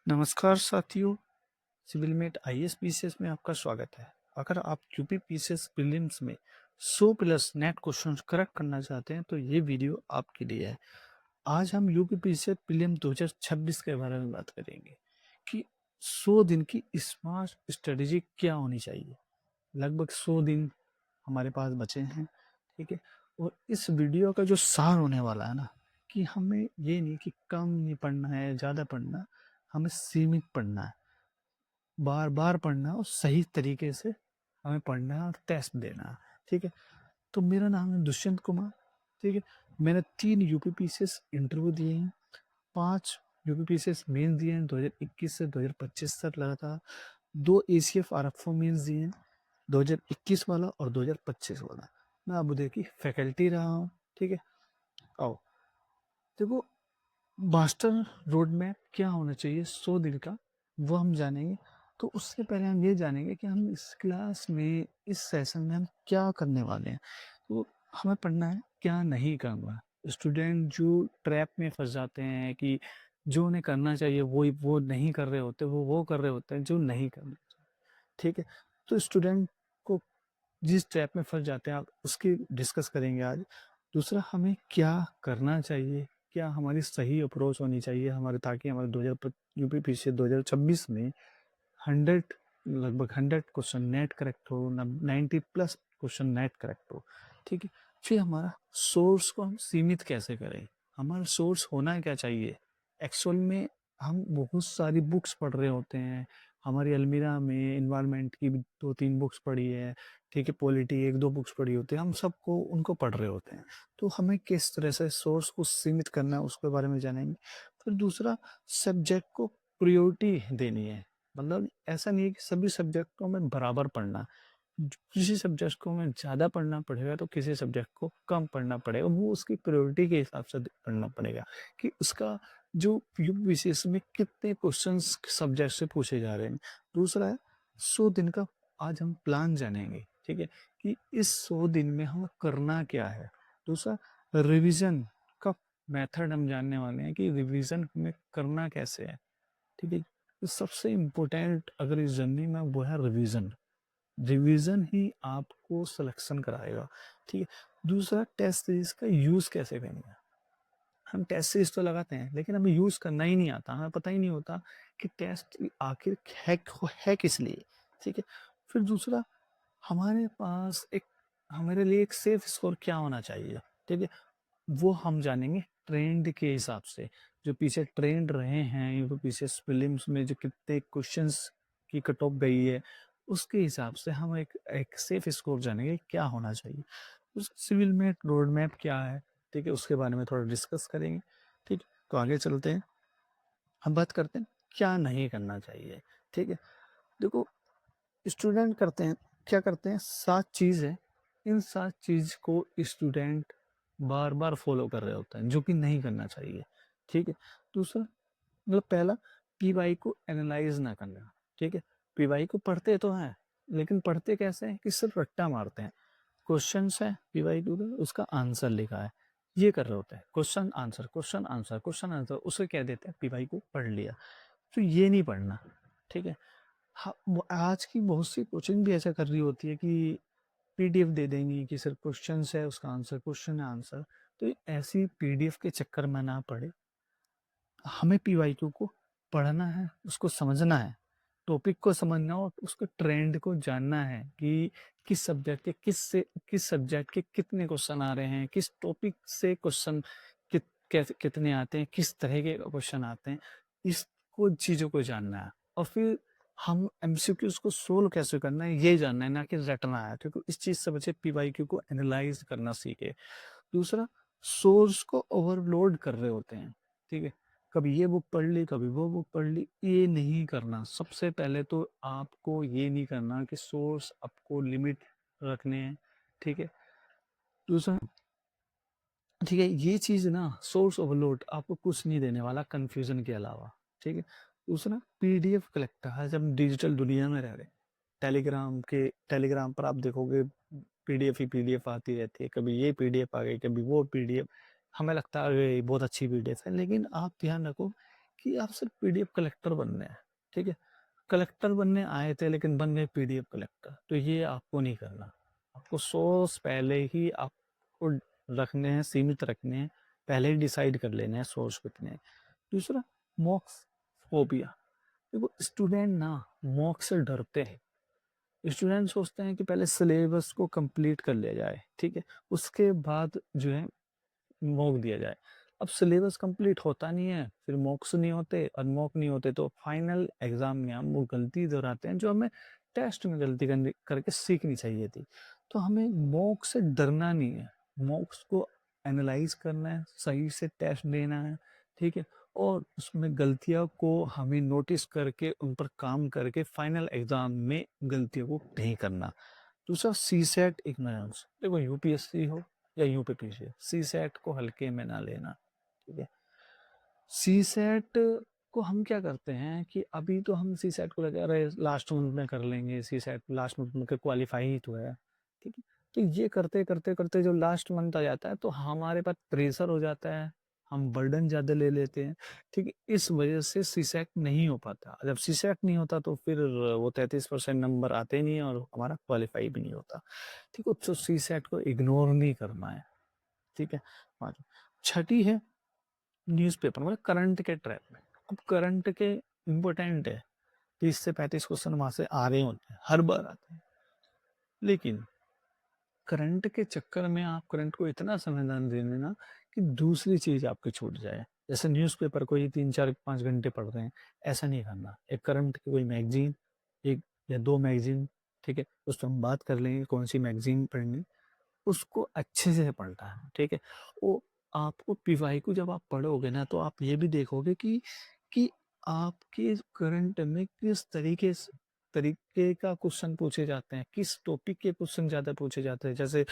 नमस्कार साथियों, civil mate IAS PCS में आपका स्वागत है। अगर आप यूपी पीसीएस प्रीलिम्स में 100 प्लस नेट क्वेश्चंस करेक्ट करना चाहते हैं तो ये वीडियो आपके लिए है। आज हम यूपी पीसीएस प्रीलिम 2026 के बारे में बात करेंगे कि 100 दिन की स्मार्ट स्ट्रेटेजी क्या होनी चाहिए। लगभग 100 दिन हमारे पास बचे हैं, ठीक है। और इस वीडियो का जो सार होने वाला है ना, कि हमें ये नहीं कि कम नहीं पढ़ना है, ज़्यादा पढ़ना, हमें सीमित पढ़ना है, बार बार पढ़ना है और सही तरीके से हमें पढ़ना है और टेस्ट देना है, ठीक है। तो मेरा नाम है दुष्यंत कुमार, ठीक है। मैंने 3 यूपीपीसीएस इंटरव्यू दिए हैं, 5 यूपीपीसीएस मेन दिए हैं 2021 से 2025 तक लगातार, 2 एसीएफ आरएफओ मेंस दिए हैं, 2021 वाला और 2025 वाला। मैं अबू की फैकल्टी रहा हूँ, ठीक है। आओ देखो, मास्टर रोड मैप क्या होना चाहिए 100 दिन का, वो हम जानेंगे। तो उससे पहले हम ये जानेंगे कि हम इस क्लास में, इस सेशन में हम क्या करने वाले हैं। तो हमें पढ़ना है क्या नहीं करना। स्टूडेंट जो ट्रैप में फंस जाते हैं कि जो उन्हें करना चाहिए वो नहीं कर रहे होते, वो कर रहे होते हैं जो नहीं करना चाहिए, ठीक है। तो स्टूडेंट को जिस ट्रैप में फंस जाते हैं आप उसकी डिस्कस करेंगे आज। दूसरा, हमें क्या करना चाहिए, क्या हमारी सही अप्रोच होनी चाहिए हमारे, ताकि हमारे 2000 यूपी पीछे 2026 में 100, लगभग 100 क्वेश्चन नेट करेक्ट हो, 90 प्लस क्वेश्चन नेट करेक्ट हो, ठीक है। फिर हमारा सोर्स को हम सीमित कैसे करें, हमारा सोर्स होना क्या चाहिए। एक्चुअल में हम बहुत सारी बुक्स पढ़ रहे होते हैं, हमारी अलमीरा में इन्वायरमेंट की 2-3 बुक्स पढ़ी है, ठीक है, पॉलिटी 1-2 बुक्स पढ़ी होती है, हम सबको उनको पढ़ रहे होते हैं। तो हमें किस तरह से सोर्स को सीमित करना है उसके बारे में जानेंगे। फिर दूसरा, सब्जेक्ट को प्रायोरिटी देनी है। मतलब ऐसा नहीं है कि सभी सब्जेक्ट को हमें बराबर पढ़ना, किसी सब्जेक्ट को हमें ज़्यादा पढ़ना पड़ेगा तो किसी सब्जेक्ट को कम पढ़ना पड़ेगा, वो उसकी प्रायोरिटी के हिसाब से पढ़ना पड़ेगा कि उसका जो यूपीसीएस में कितने क्वेश्चंस सब्जेक्ट से पूछे जा रहे हैं। दूसरा है 100 दिन का आज हम प्लान जानेंगे, ठीक है, कि इस 100 दिन में हमें करना क्या है। दूसरा, रिवीजन का मेथड हम जानने वाले हैं कि रिवीजन हमें करना कैसे है, ठीक है। तो सबसे इम्पोर्टेंट अगर इस जर्नी में वो है रिवीजन। रिवीजन ही आपको सिलेक्शन कराएगा, ठीक है। दूसरा, टेस्ट सीरीज का यूज़ कैसे करेंगे। हम टेस्ट सीरीज तो लगाते हैं लेकिन हमें यूज़ करना ही नहीं आता, हमें पता ही नहीं होता कि टेस्ट आखिर है किस लिए, ठीक है। फिर दूसरा, हमारे पास एक, हमारे लिए एक सेफ स्कोर क्या होना चाहिए, ठीक है। वो हम जानेंगे ट्रेंड के हिसाब से, जो पीछे ट्रेंड रहे हैं या पीछे प्रीलिम्स में जो कितने क्वेश्चंस की कट ऑफ गई है, उसके हिसाब से हम एक सेफ स्कोर जानेंगे क्या होना चाहिए। उस सिविल में रोड मैप क्या है, ठीक है, उसके बारे में थोड़ा डिस्कस करेंगे, ठीक है। तो आगे चलते हैं, हम बात करते हैं क्या नहीं करना चाहिए, ठीक है। देखो, स्टूडेंट करते हैं क्या करते हैं, 7 चीज़ है, इन 7 चीज़ को स्टूडेंट बार बार फॉलो कर रहे होते हैं जो कि नहीं करना चाहिए, ठीक है। दूसरा, मतलब पहला, पीवाई को एनालाइज ना करना, ठीक है। पीवाई को पढ़ते तो हैं लेकिन पढ़ते कैसे हैं कि सिर्फ रट्टा मारते हैं। क्वेश्चन है पीवाई टू, उसका आंसर लिखा है, ये कर रहे होते हैं, question answer question answer question answer, उसे कह देते हैं पीवाई को पढ़ लिया। तो ये नहीं पढ़ना, ठीक है। हाँ, आज की बहुत सी कोचिंग भी ऐसा कर रही होती है कि पीडीएफ दे देंगी कि सिर्फ क्वेश्चन है उसका आंसर, क्वेश्चन है आंसर। तो ऐसी पीडीएफ के चक्कर में ना पड़े, हमें पीवाईक्यू को पढ़ना है, उसको समझना है, टॉपिक को समझना और उसको ट्रेंड को जानना है कि किस सब्जेक्ट के कितने क्वेश्चन आ रहे हैं, किस टॉपिक से क्वेश्चन कैसे कितने आते हैं, किस तरह के क्वेश्चन आते हैं, इसको चीज़ों को जानना है। और फिर हम एमसीक्यूज को सोल्व कैसे करना है ये जानना है, ना कि रटना है, क्योंकि इस चीज़ से बच्चे पीवाईक्यू को एनालाइज करना सीखे। दूसरा, सोर्स को ओवरलोड कर रहे होते हैं, ठीक है। कभी ये बुक पढ़ ली, कभी वो बुक पढ़ ली, ये नहीं करना। सबसे पहले तो आपको ये नहीं करना कि सोर्स आपको लिमिट रखने हैं, ठीक है। दूसरा, ठीक है, ये चीज़ ना, सोर्स ओवरलोड आपको कुछ नहीं देने वाला कन्फ्यूज़न के अलावा, ठीक है। दूसरा, पीडीएफ कलेक्टर, आज हम डिजिटल दुनिया में रह रहे हैं, टेलीग्राम पर आप देखोगे पीडीएफ ही पीडीएफ आती रहती है, कभी ये पीडीएफ आ गई, कभी वो पीडीएफ, हमें लगता है अरे बहुत अच्छी पीडीएफ है, लेकिन आप ध्यान रखो कि आप सिर्फ पीडीएफ कलेक्टर बनने हैं, ठीक है? कलेक्टर बनने आए थे लेकिन बन गए पीडीएफ कलेक्टर, तो ये आपको नहीं करना। आपको सोर्स पहले ही आपको रखने हैं, सीमित रखने हैं, पहले ही डिसाइड कर लेना है सोर्स कितने हैं। दूसरा, मॉक्स फोबिया। देखो स्टूडेंट ना मॉक से डरते हैं। स्टूडेंट सोचते हैं कि पहले सिलेबस को कंप्लीट कर लिया जाए, ठीक है, उसके बाद जो है मॉक दिया जाए। अब सिलेबस कंप्लीट होता नहीं है, फिर मॉक्स नहीं होते, और मॉक नहीं होते तो फाइनल एग्जाम में हम वो गलती दोहराते हैं जो हमें टेस्ट में गलती करके सीखनी चाहिए थी। तो हमें मॉक से डरना नहीं है, मॉक्स को एनालाइज करना है, सही से टेस्ट देना है, ठीक है, और उसमें गलतियों को हमें नोटिस करके उन पर काम करके फाइनल एग्जाम में गलतियों को नहीं करना। दूसरा, सी सेट इग्नोरेंस। देखो यूपीएससी हो या यूपीपीसी, सी सेट को हल्के में ना लेना, ठीक है। सी सेट को हम क्या करते हैं कि अभी तो हम सी सेट को लगे अरे लास्ट मंथ में कर लेंगे, सी सेट लास्ट मंथ में क्वालिफाई ही तो है, ठीक है। तो ये करते करते करते जो लास्ट मंथ आ जाता है तो हमारे पास प्रेशर हो जाता है, हम बर्डन ज़्यादा ले लेते हैं, ठीक है। इस वजह से सी सेट नहीं हो पाता। जब सी सेट नहीं होता तो फिर वो 33% नंबर आते नहीं और हमारा क्वालिफाई भी नहीं होता, ठीक है। तो सी सेट को इग्नोर नहीं करना है, ठीक है। पाँचवीं, छठी है न्यूज़पेपर, मतलब करंट के ट्रैप में। अब करंट के इम्पोर्टेंट है, 30 से 35 क्वेश्चन वहां से आ रहे होते हैं, हर बार आते हैं, लेकिन करंट के चक्कर में आप करंट को इतना संविधान दे देना कि दूसरी चीज आपकी छूट जाए। जैसे न्यूज़पेपर को ही 3 4 5 घंटे पढ़ रहे हैं, ऐसा नहीं करना। एक करंट की कोई मैगजीन, एक या दो मैगजीन, ठीक है, उस पर हम बात कर लेंगे कौन सी मैगजीन पढ़नी, उसको अच्छे से पढ़ना है, ठीक है। वो आपको पीवाई को जब आप पढ़ोगे ना तो आप ये भी देखोगे कि आपके करंट में किस तरीके का क्वेश्चन पूछे जाते हैं, किस टॉपिक के क्वेश्चन ज्यादा पूछे जाते हैं। जैसे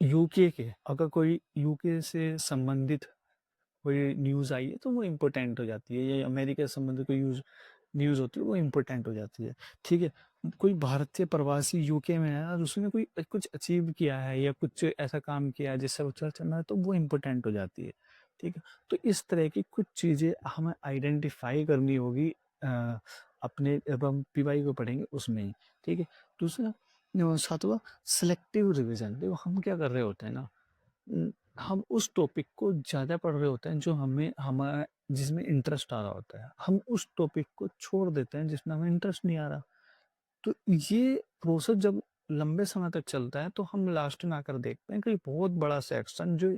यूके के, अगर कोई यूके से संबंधित कोई न्यूज़ आई है तो वो इम्पोर्टेंट हो जाती है, या अमेरिका से संबंधित कोई न्यूज़ होती है वो इम्पोर्टेंट हो जाती है, ठीक है। कोई भारतीय प्रवासी यूके में है और उसने कोई कुछ अचीव किया है या कुछ ऐसा काम किया है जिससे वो चर्चा में है तो वो इम्पोर्टेंट हो जाती है, ठीक है। तो इस तरह की कुछ चीज़ें हमें आइडेंटिफाई करनी होगी अपने, जब हम पीवाई को पढ़ेंगे उसमें ही, ठीक है। दूसरा, सातवां, सिलेक्टिव रिवीजन। देखो हम क्या कर रहे होते हैं ना, हम उस टॉपिक को ज़्यादा पढ़ रहे होते हैं जो हमें हमारा जिसमें इंटरेस्ट आ रहा होता है, हम उस टॉपिक को छोड़ देते हैं जिसमें हमें इंटरेस्ट नहीं आ रहा। तो ये प्रोसेस जब लंबे समय तक चलता है तो हम लास्ट में आकर देखते हैं कि बहुत बड़ा सेक्शन जो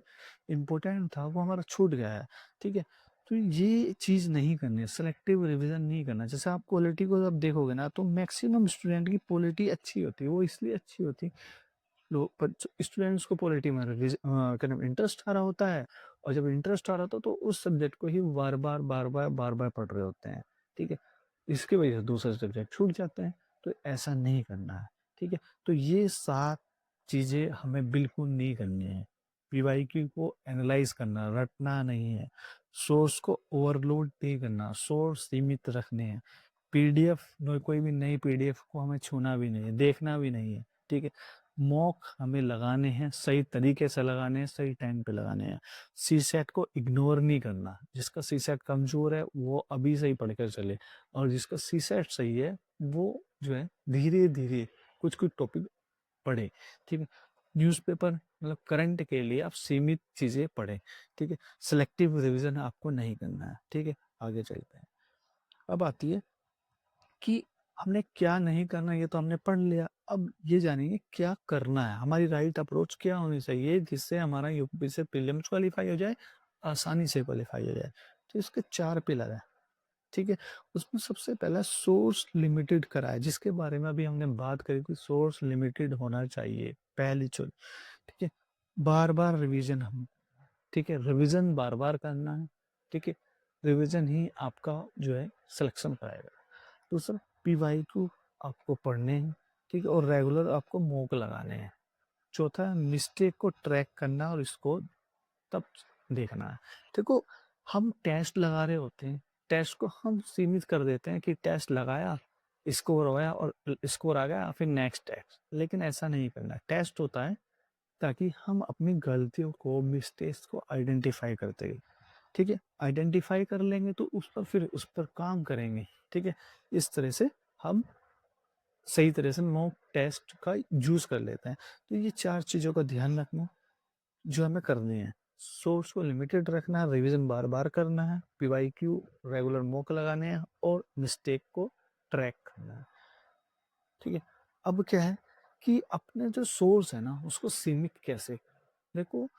इम्पोर्टेंट था वो हमारा छूट गया है, ठीक है। तो ये चीज़ नहीं करनी है, सेलेक्टिव रिवीजन नहीं करना। जैसे आप पॉलिटी को जब देखोगे ना तो मैक्सिमम स्टूडेंट की पॉलिटी अच्छी होती है, वो इसलिए अच्छी होती है, लोग स्टूडेंट्स को पॉलिटी में इंटरेस्ट आ रहा होता है, और जब इंटरेस्ट आ रहा होता है तो उस सब्जेक्ट को ही बार बार पढ़ रहे होते हैं, ठीक है। इसकी वजह से दूसरे सब्जेक्ट छूट जाते हैं, तो ऐसा नहीं करना है, ठीक है। तो ये 7 चीजें हमें बिल्कुल नहीं करनी है। पीवाईक्यू को एनालाइज करना, रटना नहीं है, सोर्स को ओवरलोड नहीं करना, सोर्स सीमित रखने हैं, पीडीएफ, कोई भी नई पीडीएफ को हमें छूना भी नहीं है, देखना भी नहीं है, ठीक है। मॉक हमें लगाने हैं, सही तरीके से लगाने हैं, सही टाइम पे लगाने हैं। सी सेट को इग्नोर नहीं करना, जिसका सी सेट कमजोर है वो अभी से ही पढ़ कर चले, और जिसका सी सेट सही है वो जो है धीरे धीरे कुछ कुछ टॉपिक पढ़े, ठीक है। न्यूज़पेपर मतलब करंट के लिए आप सीमित चीजें पढ़ें, ठीक है। सिलेक्टिव रिवीजन आपको नहीं करना है, ठीक है। आगे चलते हैं। अब आती है कि हमने क्या नहीं करना, ये तो हमने पढ़ लिया। अब ये जानेंगे क्या करना है, हमारी राइट अप्रोच क्या होनी चाहिए जिससे हमारा यूपी से प्रीलिम्स क्वालिफाई हो जाए, आसानी से क्वालिफाई हो जाए। तो इसके 4 पिलर है, ठीक है। उसमें सबसे पहला सोर्स लिमिटेड करा है, जिसके बारे में अभी हमने बात करी थी, सोर्स लिमिटेड होना चाहिए पहली चुन, ठीक है। बार बार रिवीजन हम, ठीक है, रिवीजन बार बार करना है, ठीक है। रिवीजन ही आपका जो है सिलेक्शन कराएगा। दूसरा, पीवाईक्यू आपको पढ़ने हैं, ठीक है, और रेगुलर आपको मॉक लगाने हैं। चौथा, मिस्टेक को ट्रैक करना और इसको तब देखना है। देखो हम टेस्ट लगा रहे होते हैं, टेस्ट को हम सीमित कर देते हैं कि टेस्ट लगाया, स्कोर आया और स्कोर आ गया फिर नेक्स्ट टेस्ट, लेकिन ऐसा नहीं करना। टेस्ट होता है ताकि हम अपनी गलतियों को, मिस्टेक्स को आइडेंटिफाई करते हैं, ठीक है? आइडेंटिफ़ाई कर लेंगे तो उस पर फिर उस पर काम करेंगे, ठीक है? इस तरह से हम सही तरह से मॉक टेस्ट का यूज़ कर लेते हैं। तो ये 4 चीज़ों का ध्यान रखना जो हमें करनी है। सोर्स को लिमिटेड रखना है, रिवीजन बार-बार करना है, पीवाईक्यू रेगुलर मॉक लगाने हैं और मिस्टेक को ट्रैक करना है। ठीक है? अब क्या है कि अपने जो सोर्स है ना उसको सीमित कैसे, देखो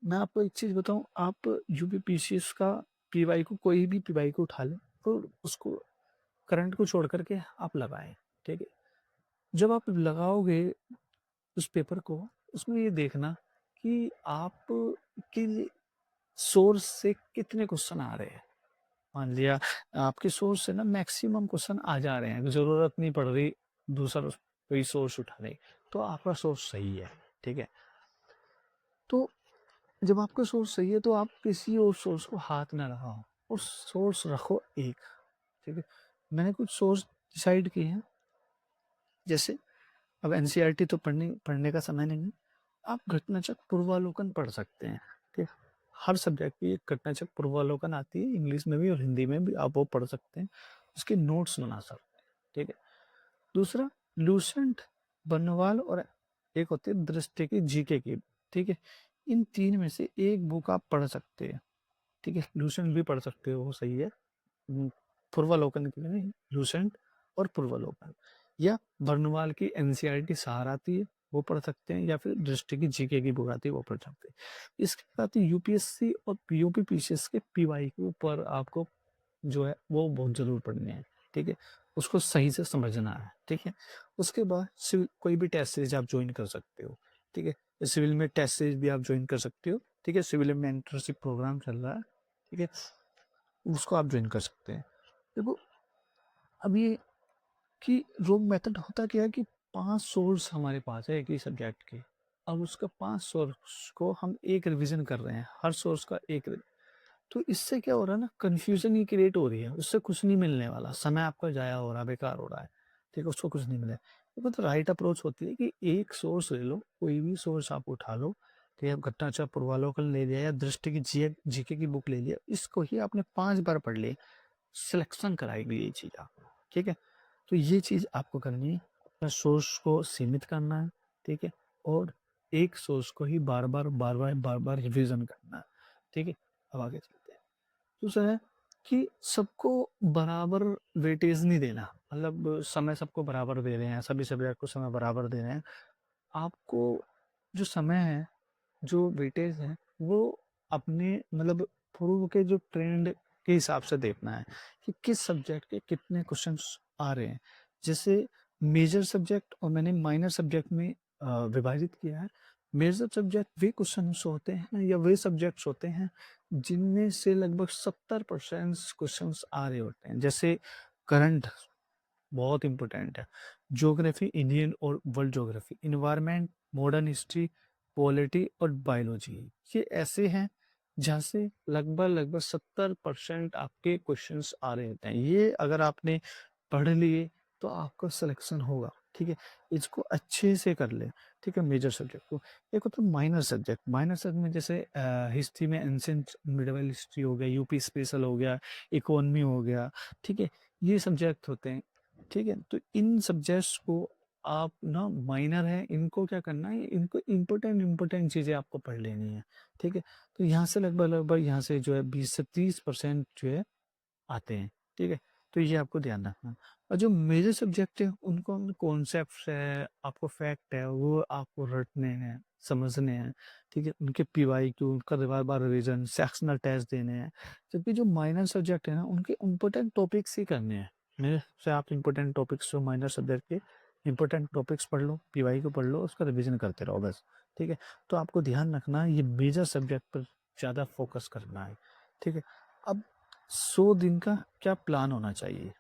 मैं आपको एक चीज़ बताऊँ, आप यूपीपीसीएस का पीवाई को कोई भी पीवाई को उठा लें और उसको करंट को छोड़ कर के आप लगाएँ, ठीक है? जब आप लगाओगे उस पेपर को, उसमें ये देखना कि आप के सोर्स से कितने क्वेश्चन आ रहे हैं। मान लिया आपके सोर्स से ना मैक्सिमम क्वेश्चन आ जा रहे हैं, ज़रूरत नहीं पड़ रही दूसरा कोई सोर्स उठाने की, तो आपका सोर्स सही है, ठीक है? तो जब आपका सोर्स सही है तो आप किसी और सोर्स को हाथ ना लगाओ और सोर्स रखो एक, ठीक है? मैंने कुछ सोर्स डिसाइड किए हैं, जैसे अब एनसीईआरटी तो पढ़ने पढ़ने का समय नहीं है, आप घटनाचक्र पूर्वावलोकन पढ़ सकते हैं, ठीक है? हर सब्जेक्ट की एक घटनाचक्र पूर्वावलोकन आती है, इंग्लिश में भी और हिंदी में भी आप वो पढ़ सकते हैं, उसके नोट्स बना सकते हैं, ठीक है? दूसरा लूसेंट, बर्नवाल और एक होती है दृष्टि की जीके की, ठीक है? इन 3 में से एक बुक आप पढ़ सकते हैं, ठीक है? लूसेंट भी पढ़ सकते हो, वो सही है। पूर्वावलोकन के लिए नहीं, लूसेंट और पूर्वावलोकन, या बर्नवाल की एनसीईआरटी सहारा आती है वो पढ़ सकते हैं, या फिर दृष्टि की जीके की बुक आती है वो पढ़ सकते हैं। इसके साथ ही यूपीएससी और यूपीपीसीएस के पीवाई के ऊपर आपको जो है वो बहुत जरूर पढ़ने हैं, ठीक है? उसको सही से समझना है, ठीक है? उसके बाद सिविल कोई भी टेस्ट सीरीज आप ज्वाइन कर सकते हो, ठीक है? सिविल में टेस्ट सीरीज भी आप ज्वाइन कर सकते हो, ठीक है? सिविल में मेंटरशिप प्रोग्राम चल रहा है, ठीक है? उसको आप ज्वाइन कर सकते हैं। देखो अब ये कि रोग मेथड होता क्या है कि 5 सोर्स हमारे पास है एक ही सब्जेक्ट के। अब उसका 5 सोर्स को हम एक रिवीजन कर रहे हैं, हर सोर्स का एक तो इससे क्या हो रहा है ना, कन्फ्यूजन ही क्रिएट हो रही है, उससे कुछ नहीं मिलने वाला, समय आपका जाया हो रहा है, बेकार हो रहा है, ठीक है? उसको कुछ नहीं मिला है। देखो तो राइट अप्रोच होती है कि एक सोर्स ले लो, कोई भी सोर्स आप उठा लो, ठीक है? घटनाचक्र पूर्वावलोकन ले लिया या दृष्टि की जीके की बुक ले लिया, इसको ही आपने 5 बार पढ़ लिया, सिलेक्शन कराएगी ये चीज़ आपको, ठीक है? तो ये चीज़ आपको करनी है, अपने सोर्स को सीमित करना है, ठीक है? और एक सोर्स को ही बार-बार रिवीजन करना है, ठीक है? अब आगे चलते हैं। दूसरा है कि सबको बराबर वेटेज नहीं देना, मतलब समय सबको बराबर दे रहे हैं, सभी सब्जेक्ट को समय बराबर दे रहे हैं। आपको जो समय है, जो वेटेज है, वो अपने मतलब पूर्व के जो ट्रेंड के हिसाब से देखना है कि किस सब्जेक्ट के कितने क्वेश्चंस आ रहे हैं। जैसे मेजर सब्जेक्ट और मैंने माइनर सब्जेक्ट में विभाजित किया है। मेजर सब्जेक्ट वे क्वेश्चंस होते हैं या वे सब्जेक्ट्स होते हैं जिनमें से लगभग 70% क्वेश्चंस आ रहे होते हैं। जैसे करंट बहुत इम्पोर्टेंट है, ज्योग्राफी इंडियन और world geography, environment, modern history, polity और बायोलॉजी, ये ऐसे हैं जहाँ से लगभग 70% आपके क्वेश्चंस आ रहे होते हैं। ये अगर आपने पढ़ लिए तो आपका सिलेक्शन होगा, ठीक है? इसको अच्छे से कर ले, ठीक है? मेजर सब्जेक्ट को। एक होता है माइनर सब्जेक्ट में जैसे हिस्ट्री में एंशिएंट मिडिवल हिस्ट्री हो गया, यूपी स्पेशल हो गया, इकोनॉमी हो गया, ठीक है? ये सब्जेक्ट होते हैं, ठीक है? तो इन सब्जेक्ट्स को आप ना माइनर है, इनको क्या करना है, इनको इम्पोर्टेंट चीज़ें आपको पढ़ लेनी है, ठीक है? तो यहाँ से लगभग यहाँ से जो है 20 से 30% जो है आते हैं, ठीक है? तो ये आपको ध्यान रखना है। और जो मेजर सब्जेक्ट है उनको हम कॉन्सेप्ट्स है, आपको फैक्ट है, वो आपको रटने हैं, समझने हैं, ठीक है? उनके पीवाईक्यू, उनका बार-बार रिवीजन, सेक्शनल टेस्ट देने हैं। जबकि जो माइनर सब्जेक्ट है ना, उनके इम्पोर्टेंट टॉपिक्स ही करने हैं। मेरे से आप इम्पोर्टेंट टॉपिक्स जो माइनर सब्जेक्ट के इम्पोर्टेंट टॉपिक्स पढ़ लो, पीवाई को पढ़ लो, उसका रिवीजन करते रहो बस, ठीक है? तो आपको ध्यान रखना है ये मेजर सब्जेक्ट पर ज़्यादा फोकस करना है, ठीक है? अब 100 दिन का क्या प्लान होना चाहिए,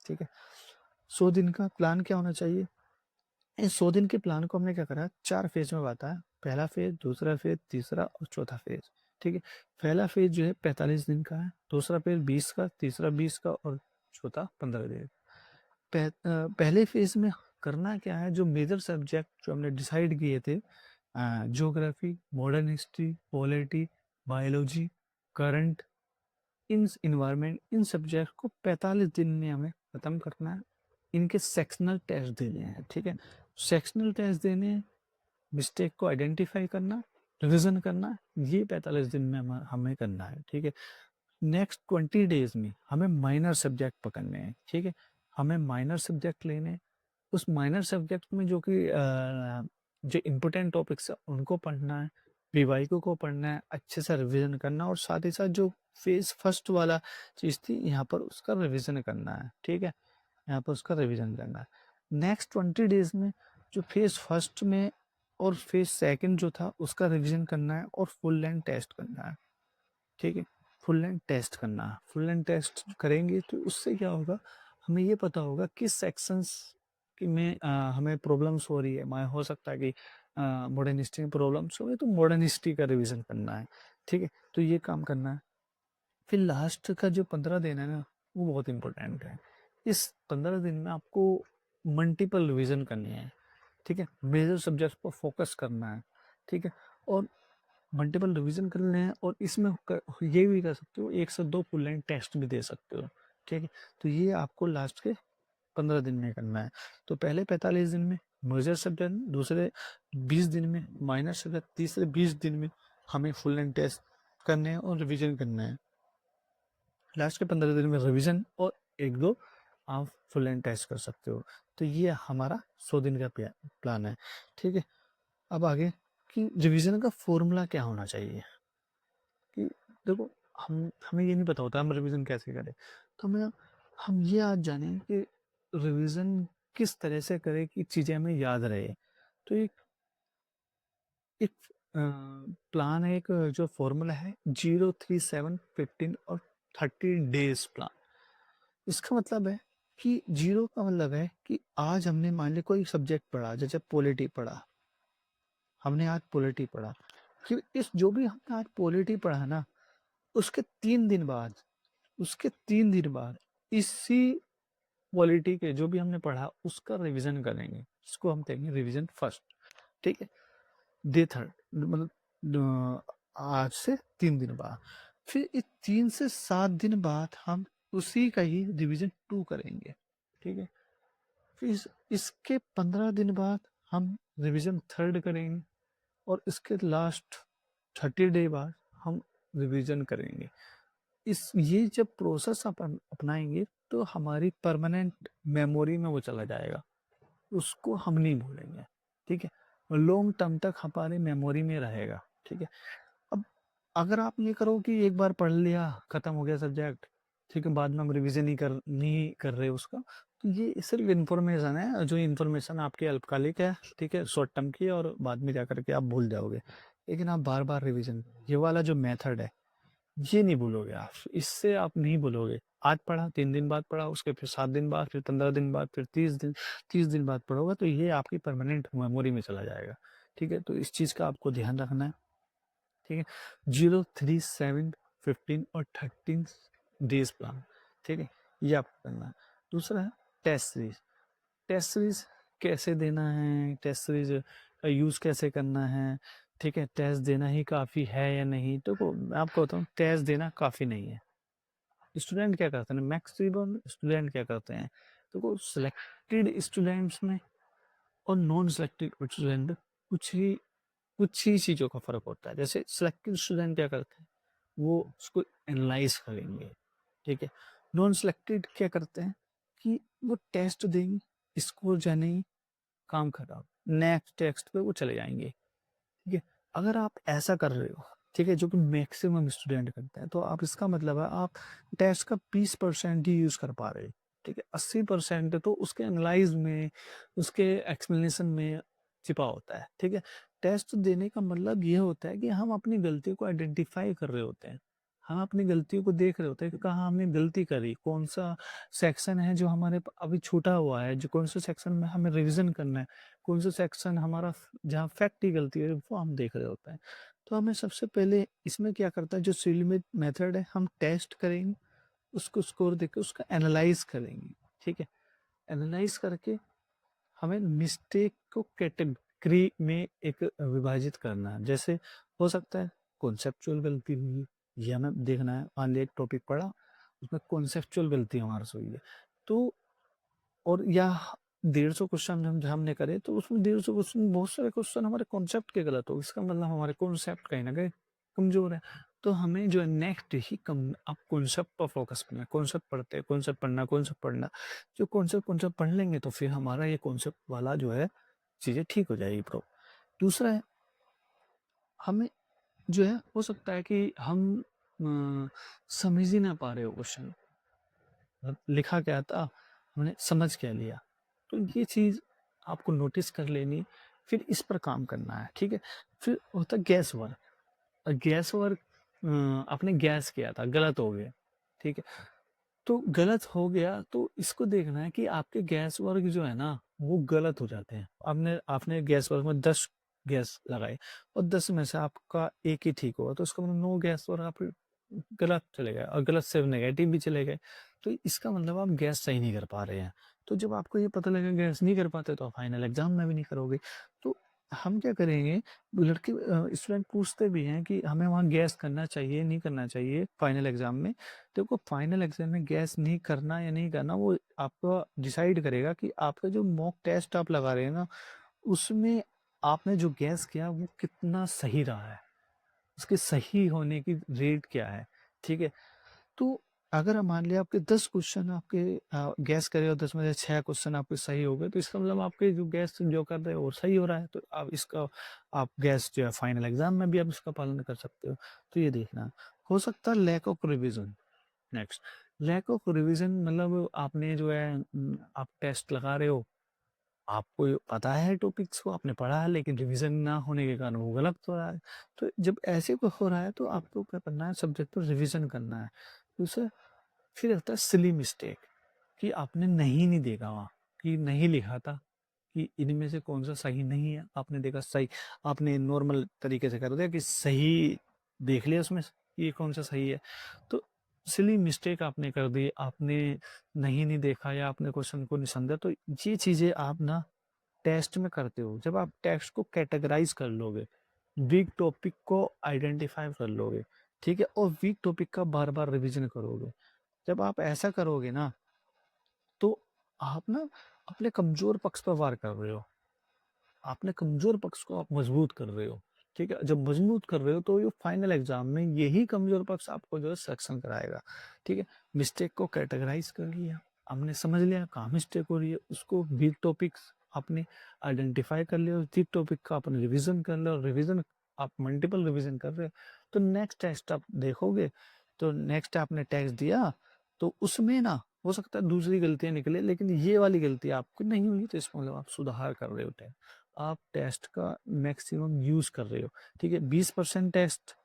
ठीक है? 100 दिन का प्लान क्या होना चाहिए? इस 100 दिन के प्लान को हमने क्या करा, 4 फेज़ में बाँटा है। पहला फेज़, दूसरा फेज़, तीसरा और चौथा फेज़, ठीक है? पहला फेज़ जो है 45 दिन का है, दूसरा फेज़ 20 का, तीसरा 20 का और चौथा 15 दिन। पहले फेज़ में करना क्या है, जो मेजर सब्जेक्ट जो हमने डिसाइड किए थे, geography, modern history, polity, biology, current, in environment in subject को 45 दिन में हमें ख़त्म करना है। इनके सेक्शनल टेस्ट देने हैं, ठीक है। सेक्शनल टेस्ट देने हैं, मिस्टेक को आइडेंटिफाई करना, रिविजन करना, ये 45 दिन में हमें करना है, ठीक है। नेक्स्ट 20 डेज में हमें माइनर सब्जेक्ट पकड़ने हैं, ठीक है। हमें माइनर सब्जेक्ट लेने हैं, उस माइनर सब्जेक्ट में जो इम्पोर्टेंट टॉपिक्स है उनको पढ़ना है, पीवाईक्यू को पढ़ना है, अच्छे से रिवीजन करना, और साथ ही साथ जो फेज फर्स्ट वाला चीज़ थी यहाँ पर उसका रिवीजन करना है, ठीक है। यहाँ पर उसका रिवीजन करना है। नेक्स्ट 20 डेज में जो फेज फर्स्ट में और फेज सेकंड जो था उसका रिवीजन करना है और फुल लेंथ टेस्ट करना है, ठीक है। फुल लेंथ टेस्ट करना है, फुल लेंथ टेस्ट करेंगे तो उससे क्या होगा, हमें ये पता होगा किस सेक्शंस में हमें प्रॉब्लम्स हो रही है। मैं हो सकता है कि मॉडर्न हिस्ट्री में प्रॉब्लम्स हो रही है तो मॉडर्न हिस्ट्री का रिवीजन करना है, ठीक है। तो ये काम करना है। फिर लास्ट का जो 15 दिन है ना, वो बहुत इंपॉर्टेंट है। इस 15 दिन में आपको मल्टीपल रिवीजन करनी है, ठीक है। मेजर सब्जेक्ट पर फोकस करना है, ठीक है। और मल्टीपल रिवीजन करने हैं, और इसमें ये भी कर सकते हो, 1 से 2 फुल लेंथ टेस्ट भी दे सकते हो, ठीक है। तो ये आपको लास्ट के 15 दिन में करना है। तो पहले 45 दिन में मेजर सब्जेक्ट, दूसरे 20 दिन में माइनर सब्जेक्ट, तीसरे 20 दिन में हमें फुल लेंथ टेस्ट करने हैं और रिवीजन करना है। लास्ट के 15 दिन में रिवीजन और 1-2 आप फुल लेंथ टेस्ट कर सकते हो। तो ये हमारा 100 दिन का प्लान है, ठीक है। अब आगे कि रिवीजन का फॉर्मूला क्या होना चाहिए, कि देखो हमें ये नहीं पता होता हम रिवीजन कैसे करें। तो हम ये आज जानें कि रिवीजन किस तरह से करें कि चीज़ें हमें याद रहे। तो एक प्लान है, एक जो फॉर्मूला है 0, 3, 7, 15 और 30 डेज प्लान। इसका मतलब है कि 0 का मतलब है कि आज हमने मान लिया कोई सब्जेक्ट पढ़ा, जैसे पॉलिटी पढ़ा, हमने आज पॉलिटी पढ़ा, कि इस जो भी हमने आज पॉलिटी पढ़ा ना, उसके 3 दिन बाद, उसके 3 दिन बाद इसी पॉलिटी के जो भी हमने पढ़ा उसका रिवीजन करेंगे। इसको हम कहेंगे रिवीजन फर्स्ट, ठीक है। डे थर्ड मतलब आज से 3 दिन बाद, फिर इस 3 से 7 दिन बाद हम उसी का ही रिवीजन 2 करेंगे, ठीक है। फिर इसके 15 दिन बाद हम रिवीजन थर्ड करेंगे, और इसके लास्ट 30 डे बाद हम रिवीजन करेंगे। ये जब प्रोसेस अपन अपनाएंगे तो हमारी परमानेंट मेमोरी में वो चला जाएगा, उसको हम नहीं भूलेंगे, ठीक है। लॉन्ग टर्म तक हमारी मेमोरी में रहेगा, ठीक है। अब अगर आप ये करो कि एक बार पढ़ लिया खत्म हो गया सब्जेक्ट, ठीक है, बाद में हम रिवीजन नहीं कर रहे उसका, तो ये सिर्फ इन्फॉर्मेशन है, जो इन्फॉर्मेशन आपकी अल्पकालिक है, ठीक है, शॉर्ट टर्म की, और बाद में जाकर के आप भूल जाओगे। लेकिन आप बार बार रिवीजन, ये वाला जो मेथड है ये नहीं भूलोगे आप, इससे आप नहीं भूलोगे। आज पढ़ा, 3 दिन बाद पढ़ा, उसके फिर 7 दिन बाद, फिर 15 दिन बाद, फिर 30 दिन बाद पढ़ोगे, तो ये आपकी परमानेंट मेमोरी में चला जाएगा, ठीक है। तो इस चीज़ का आपको ध्यान रखना है, ठीक है। 0, 3, 7, 15 और 13 डेज प्लान, ठीक है, ये आपको करना है। दूसरा है टेस्ट सीरीज। टेस्ट सीरीज कैसे देना है, टेस्ट सीरीज का यूज़ कैसे करना है, ठीक है। टेस्ट देना ही काफ़ी है या नहीं, तो मैं आपको बताऊँ, टेस्ट देना काफ़ी नहीं है। स्टूडेंट क्या करते हैं, मैक्सिमम स्टूडेंट क्या करते हैं, तो सिलेक्टेड स्टूडेंट्स में और नॉन सिलेक्टेड स्टूडेंट कुछ ही चीज़ों का फ़र्क होता है। जैसे सिलेक्टेड स्टूडेंट क्या करते हैं, वो उसको एनालाइज करेंगे, ठीक है। नॉन सिलेक्टेड क्या करते हैं कि वो टेस्ट देंगे, स्कोर जानेंगे, काम खराब, नेक्स्ट टेक्स्ट पे वो चले जाएंगे, ठीक है। अगर आप ऐसा कर रहे हो, ठीक है, जो कि मैक्सिमम स्टूडेंट करते हैं, तो आप, इसका मतलब है आप टेस्ट का 20% ही यूज़ कर पा रहे हैं, ठीक है। 80% तो उसके एनालाइज में, उसके एक्सप्लेनेशन में छिपा होता है, ठीक है। टेस्ट देने का मतलब ये होता है कि हम अपनी गलती को आइडेंटिफाई कर रहे होते हैं, हम अपनी गलतियों को देख रहे होते हैं कि कहाँ हमने गलती करी, कौन सा सेक्शन है जो हमारे अभी छूटा हुआ है, जो कौन सा सेक्शन में हमें रिवीजन करना है, कौन सा सेक्शन हमारा जहाँ फैक्ट की गलती है वो हम देख रहे होते हैं। तो हमें सबसे पहले इसमें क्या करता है, जो सीलमिट मेथड है, हम टेस्ट करेंगे, उसको स्कोर देकर उसका एनालाइज करेंगे, ठीक है। एनालाइज करके हमें मिस्टेक को कैटेगरी में एक विभाजित करना है। जैसे हो सकता है कॉन्सेप्चुअल गलती हुई, ये हमें देखना है। मान लिया एक टॉपिक पढ़ा, उसमें कॉन्सेप्चुअल गलती हमारे से हुई है, तो और या 150 क्वेश्चन हमने करे, तो उसमें 150 क्वेश्चन बहुत सारे क्वेश्चन हमारे कॉन्सेप्ट के गलत हो, इसका मतलब हमारे कॉन्सेप्ट कहीं ना कहीं कमजोर है। तो हमें जो है नेक्स्ट ही कम आप कॉन्सेप्ट पर फोकस करना है। कॉन्सेप्ट पढ़ते हैं, कॉन्सेप्ट पढ़ना, जो कॉन्सेप्ट पढ़ लेंगे तो फिर हमारा ये कॉन्सेप्ट वाला जो है चीज़ें ठीक हो जाएगी प्रो। दूसरा है, हमें जो है हो सकता है कि हम समझ ही ना पा रहे हो क्वेश्चन, लिखा क्या था, हमने समझ क्या लिया। तो ये चीज़ आपको नोटिस कर लेनी, फिर इस पर काम करना है, ठीक है। फिर होता है गैस वर्क। गैस वर्क आपने गैस किया था, गलत हो गया, ठीक है। तो गलत हो गया तो इसको देखना है कि आपके गैस वर्क जो है ना वो गलत हो जाते हैं। आपने आपने गैस वर्क में 10 गैस लगाए और 10 में से आपका एक ही ठीक हुआ, तो उसका मतलब 9 गैस वर्क आप गलत चले गए और गलत से नेगेटिव भी चले गए। तो इसका मतलब आप गैस सही नहीं कर पा रहे हैं। तो जब आपको ये पता लगेगा गैस नहीं कर पाते तो आप फाइनल एग्जाम में भी नहीं करोगे। तो हम क्या करेंगे, लड़के स्टूडेंट पूछते भी हैं कि हमें वहाँ गैस करना चाहिए नहीं करना चाहिए फाइनल एग्जाम में। देखो फाइनल एग्जाम में गैस नहीं करना या नहीं करना वो आपको डिसाइड करेगा कि आपका जो मॉक टेस्ट आप लगा रहे हैं ना, उसमें आपने जो गैस किया वो कितना सही रहा है, उसके सही होने की रेट क्या है, ठीक है। तो अगर हम मान लिया आपके 10 क्वेश्चन आपके गैस करे और 10 में से 6 क्वेश्चन आपके सही हो गए, तो इसका मतलब आपके जो गैस जो कर रहे हो वो सही हो रहा है। तो आप इसका आप गैस जो है फाइनल एग्जाम में भी आप इसका पालन कर सकते हो। तो ये देखना हो सकता है lack of revision. Next, lack of revision मतलब आपने जो है आप टेस्ट लगा रहे हो, आपको पता है टॉपिक्स को आपने पढ़ा है, लेकिन रिवीजन ना होने के कारण वो गलत हो रहा है। तो जब ऐसे को हो रहा है तो आपको क्या करना है, सब्जेक्ट पर रिवीजन करना है। दूसरा, फिर आता है सिली मिस्टेक, कि आपने नहीं देखा वहाँ, कि नहीं लिखा था कि इनमें से कौन सा सही नहीं है, आपने देखा सही, आपने नॉर्मल तरीके से कर दिया कि सही देख लिया उसमें कि ये कौन सा सही है। तो सिली मिस्टेक आपने कर दी, आपने नहीं देखा या आपने क्वेश्चन को नहीं समझा। तो ये चीजें आप ना टेस्ट में करते हो, जब आप टेक्स्ट को कैटेगराइज कर लोगे, वीक टॉपिक को आइडेंटिफाई कर लोगे, ठीक है, और वीक टॉपिक का बार बार रिवीजन करोगे। जब आप ऐसा करोगे ना, तो आप ना अपने कमजोर पक्ष पर वार कर रहे हो, अपने कमजोर पक्ष को आप मजबूत कर रहे हो, ठीक है। जब मजबूत कर रहे हो तो ये फाइनल एग्जाम में यही कमजोर पक्ष आपको जो है सिलेक्शन कराएगा, ठीक है। मिस्टेक को कैटेगराइज कर लिया, हमने समझ लिया कहाँ मिस्टेक हो रही है, उसको वीक टॉपिक्स आपने आइडेंटिफाई कर लिया, वीक टॉपिक का आपने रिविजन कर लिया, और रिविजन आप मल्टीपल रिविजन कर रहे हो। तो नेक्स्ट टेस्ट आप देखोगे, तो नेक्स्ट आपने टेस्ट दिया तो उसमें ना हो सकता है दूसरी गलतियां निकले, लेकिन ये वाली गलती आपकी नहीं हुई, तो इसका मतलब आप सुधार कर रहे हो, आप टेस्ट का मैक्सिमम यूज कर रहे हो, ठीक है। 20% टेस्ट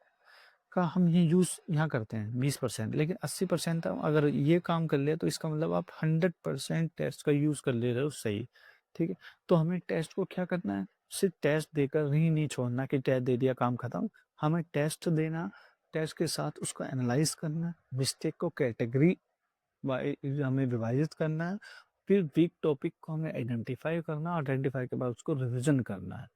का हम ये यूज यहाँ करते हैं 20%, लेकिन 80% हम अगर ये काम कर ले तो इसका मतलब आप 100% टेस्ट का यूज कर ले रहे हो, सही, ठीक है। तो हमें टेस्ट को क्या करना है, सिर्फ टेस्ट देकर ही नहीं छोड़ना कि टेस्ट दे दिया काम खत्म। हमें टेस्ट देना, टेस्ट के साथ उसको एनालाइज करना, मिस्टेक को कैटेगरी हमें विभाजित करना है, फिर वीक टॉपिक को हमें आइडेंटिफाई करना, आइडेंटिफाई के बाद उसको रिविजन करना है।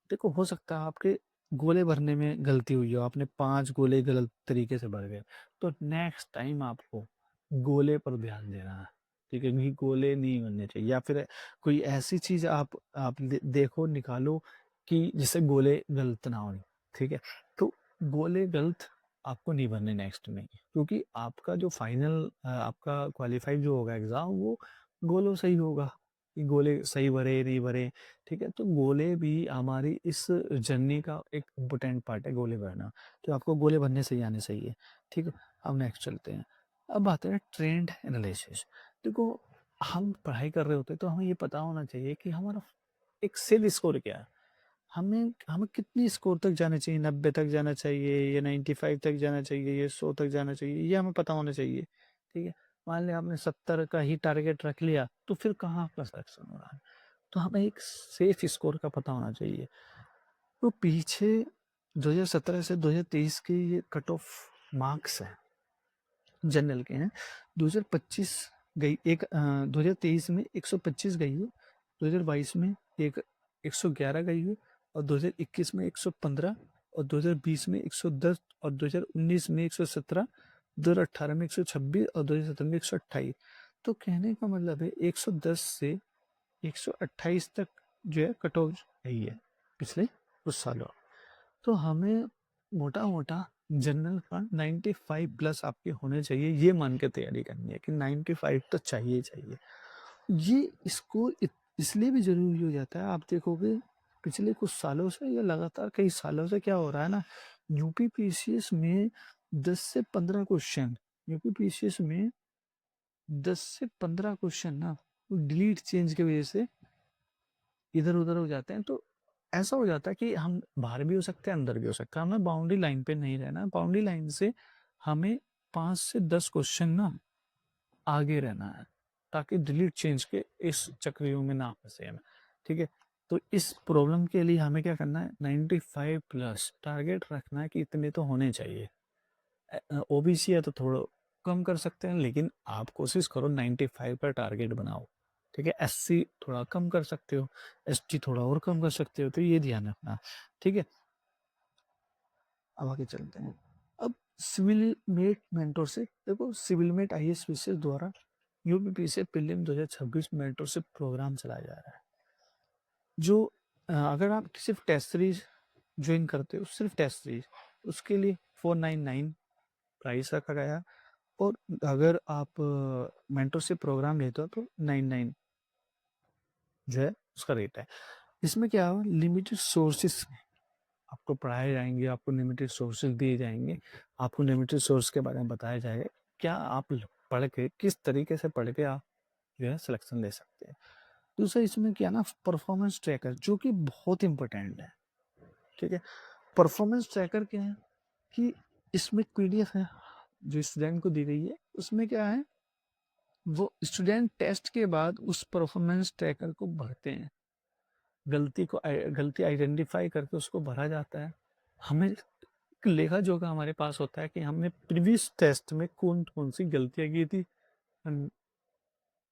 देखो हो सकता है आपके गोले भरने में गलती हुई हो, आपने 5 गोले गलत तरीके से भर गए, तो नेक्स्ट टाइम आपको गोले पर ध्यान देना है, ठीक है, कि गोले नहीं बनने चाहिए। या फिर कोई ऐसी चीज आप देखो निकालो कि जिससे गोले गलत ना हो, ठीक है। तो गोले गलत आपको नहीं भरने नेक्स्ट में, क्योंकि आपका जो फाइनल आपका क्वालिफाई जो होगा एग्जाम, वो गोलों से ही होगा, कि गोले सही भरे नहीं भरे, ठीक है। तो गोले भी हमारी इस जर्नी का एक इम्पोर्टेंट पार्ट है, गोले भरना। तो आपको गोले भरने से ही आने चाहिए, ठीक है। अब नेक्स्ट चलते हैं। अब आते हैं ट्रेंड एनालिसिस। देखो हम पढ़ाई कर रहे होते हैं तो हमें ये पता होना चाहिए कि हमारा एक सेल स्कोर क्या है, हमें हमें कितनी स्कोर तक जाना चाहिए, 90 तक जाना चाहिए या 95 तक जाना चाहिए या 100 तक जाना चाहिए, ये हमें पता होना चाहिए, ठीक है। मान लिया आपने 70 का ही टारगेट रख लिया, तो फिर कहाँ आपका सिलेक्शन हो रहा है। तो हमें एक सेफ स्कोर का पता होना चाहिए। तो पीछे 2017 से 2023 के ये कट ऑफ मार्क्स हैं, जनरल के हैं। 2025 गई एक 2023 में 125 गई है, 2022 में एक 111 गई है, और 2021 में 115, और 2020 में 110 और 2019 में 117, 2018 में 126 और 2017 में 128। तो कहने का मतलब है 110 से 128 तक जो है कट ऑफ रही है पिछले कुछ सालों। तो हमें मोटा मोटा जनरल का 95 प्लस आपके होने चाहिए, ये मान के तैयारी करनी है कि 95 तो चाहिए ही चाहिए। ये इसको इसलिए भी जरूरी हो जाता है, आप देखोगे पिछले कुछ सालों से या लगातार कई सालों से क्या हो रहा है ना, यूपी पीसीएस में 10 से 15 क्वेश्चन, यूपी पीसीएस में 10 से 15 क्वेश्चन ना डिलीट चेंज की वजह से इधर उधर हो जाते हैं। तो ऐसा हो जाता है कि हम बाहर भी हो सकते हैं, अंदर भी हो सकते हैं, हमें बाउंड्री लाइन पे नहीं रहना। बाउंड्री लाइन से हमें 5 से 10 क्वेश्चन ना आगे रहना है, ताकि डिलीट चेंज के इस चक्रव्यूह में ना फंसे हम। ठीक है, तो इस प्रॉब्लम के लिए हमें क्या करना है, 95 प्लस टारगेट रखना है कि इतने तो होने चाहिए। ओबीसी है तो थोड़ा कम कर सकते हैं, लेकिन आप कोशिश करो 95 पर टारगेट बनाओ। ठीक है, एससी थोड़ा कम कर सकते हो, एसटी थोड़ा और कम कर सकते हो, तो ये ध्यान रखना। ठीक है, अब आगे चलते हैं। अब सिविल मेट मेंटरशिप, देखो सिविल मेट आईएएस विशेष द्वारा यूपी से प्रीलिम 2026 मेंटरशिप प्रोग्राम चलाया जा रहा है। जो अगर आप सिर्फ टेस्ट सीरीज ज्वाइन करते हो, सिर्फ टेस्ट सीरीज, उसके लिए 499 प्राइस रखा गया। और अगर आप मेंटरशिप प्रोग्राम लेते हो तो 99 जो है उसका रेट है। इसमें क्या हो, लिमिटेड सोर्सेस आपको पढ़ाए जाएंगे, आपको लिमिटेड सोर्सेज दिए जाएंगे, आपको लिमिटेड सोर्स के बारे में बताया जाएगा, क्या आप पढ़ के किस तरीके से पढ़ के आप जो है सिलेक्शन ले सकते हैं। दूसरा इसमें क्या ना, परफॉर्मेंस ट्रैकर, जो कि बहुत इंपॉर्टेंट है। ठीक है, परफॉर्मेंस ट्रैकर क्या है कि इसमें पीडीएफ है जो स्टूडेंट को दी गई है, उसमें क्या है, वो स्टूडेंट टेस्ट के बाद उस परफॉर्मेंस ट्रैकर को भरते हैं, गलती आइडेंटिफाई करके उसको भरा जाता है। हमें लेखा जोखा हमारे पास होता है कि हमने प्रीवियस टेस्ट में कौन कौन सी गलतियां की थी,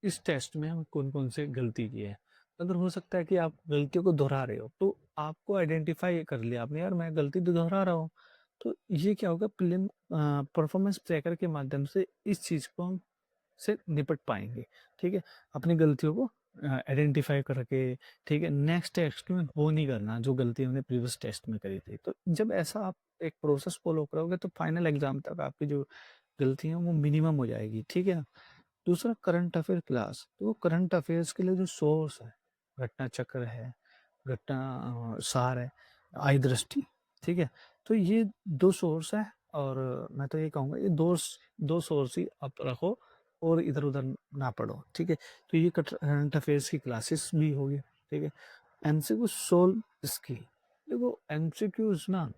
इस टेस्ट में हम कौन कौन से गलती की है। अगर हो सकता है कि आप गलतियों को दोहरा रहे हो, तो आपको आइडेंटिफाई कर लिया आपने, यार मैं गलती तो दोहरा रहा हूँ, तो ये क्या होगा, प्रीलिम परफॉर्मेंस ट्रैकर के माध्यम से इस चीज को हम से निपट पाएंगे। ठीक है, अपनी गलतियों को आइडेंटिफाई करके, ठीक है, नेक्स्ट टेस्ट में वो नहीं करना जो गलती हमने प्रीवियस टेस्ट में करी थी। तो जब ऐसा आप एक प्रोसेस फॉलो करोगे तो फाइनल एग्जाम तक आपकी जो गलती है वो मिनिमम हो जाएगी। ठीक है, दूसरा करंट अफेयर क्लास, तो करंट अफेयर्स के लिए जो सोर्स है, घटना चक्र है, घटना सार है, आई दृष्टि। ठीक है, तो ये दो सोर्स है, और मैं तो ये कहूँगा ये दो सोर्स ही आप रखो और इधर उधर ना पढ़ो। ठीक है, तो ये करंट अफेयर्स की क्लासेस भी होगी। ठीक है, एमसीक्यू सोल्व स्किल, देखो एमसीक्यूज ना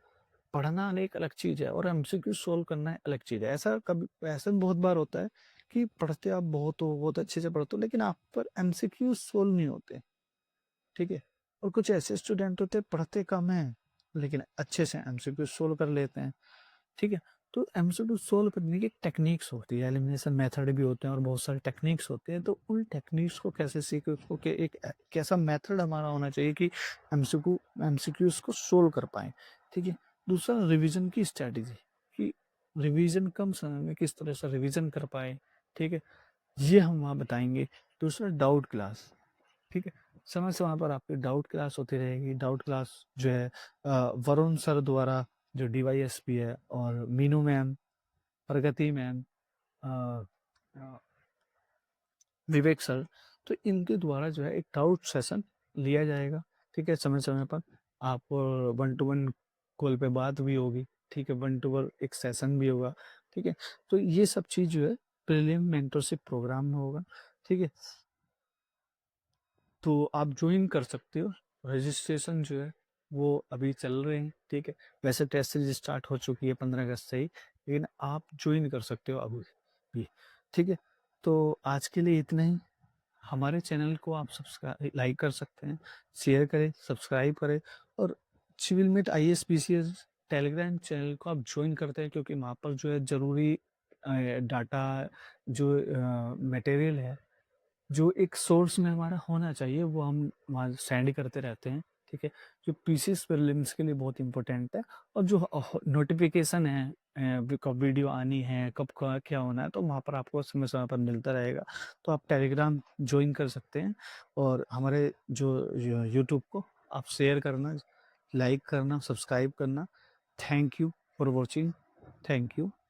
पढ़ना एक अलग चीज है और एमसीक्यू सोल्व करना है अलग चीज है। ऐसा बहुत बार होता है कि पढ़ते आप बहुत हो, बहुत अच्छे से पढ़ते हो, लेकिन आप पर एमसीक्यू सोल्व नहीं होते। ठीक है, और कुछ ऐसे स्टूडेंट होते हैं पढ़ते कम है लेकिन अच्छे से एमसीक्यू सोल्व कर लेते हैं। ठीक है, तो एमसीक्यू सोल्व करने की टेक्निक्स होती है, एलिमिनेशन मेथड भी होते हैं और बहुत सारे टेक्निक्स होते हैं। तो उन टेक्निक्स को कैसे सीखे, उसको के एक कैसा मेथड हमारा होना चाहिए कि एमसीक्यूज को सोल्व कर पाए। ठीक है, दूसरा रिवीजन की स्ट्रेटेजी, कि रिवीजन कम समय में किस तरह से रिवीजन कर पाए। ठीक है, ये हम वहाँ बताएंगे। दूसरा डाउट क्लास, ठीक है, समय समय पर आपकी डाउट क्लास होती रहेगी। डाउट क्लास जो है वरुण सर द्वारा, जो डीवाईएसपी है, और मीनू मैम, प्रगति मैम, विवेक सर, तो इनके द्वारा जो है एक डाउट सेशन लिया जाएगा। ठीक है, समय समय पर आप 1-to-1 कॉल पे बात भी होगी। ठीक है, 1-to-1 एक सेशन भी होगा। ठीक है, तो ये सब चीज जो है प्रीलिम मेंटरशिप प्रोग्राम में होगा। ठीक है, तो आप ज्वाइन कर सकते हो। रजिस्ट्रेशन जो है वो अभी चल रहे हैं। ठीक है, वैसे टेस्ट सीरीज स्टार्ट हो चुकी है 15 अगस्त से ही, लेकिन आप ज्वाइन कर सकते हो अभी भी। ठीक है, तो आज के लिए इतना ही। हमारे चैनल को आप सब्सक्राइब लाइक कर सकते हैं, शेयर करें, सब्सक्राइब करें, और civil mate IAS PCS telegram channel को आप ज्वाइन करते हैं, क्योंकि वहाँ पर जो है ज़रूरी डाटा, जो मटेरियल है, जो एक सोर्स में हमारा होना चाहिए, वो हम वहाँ सेंड करते रहते हैं। ठीक है? जो पीसीएस प्रीलिम्स के लिए बहुत इम्पोर्टेंट है और जो नोटिफ़िकेशन है कब वीडियो आनी है, कब क्या होना है, तो वहाँ पर आपको समय-समय पर मिलता रहेगा। तो आप टेलीग्राम जॉइन कर सकते हैं और हमारे जो यूट्यूब को आप शेयर करना, लाइक करना, सब्सक्राइब करना। Thank you for watching. Thank you.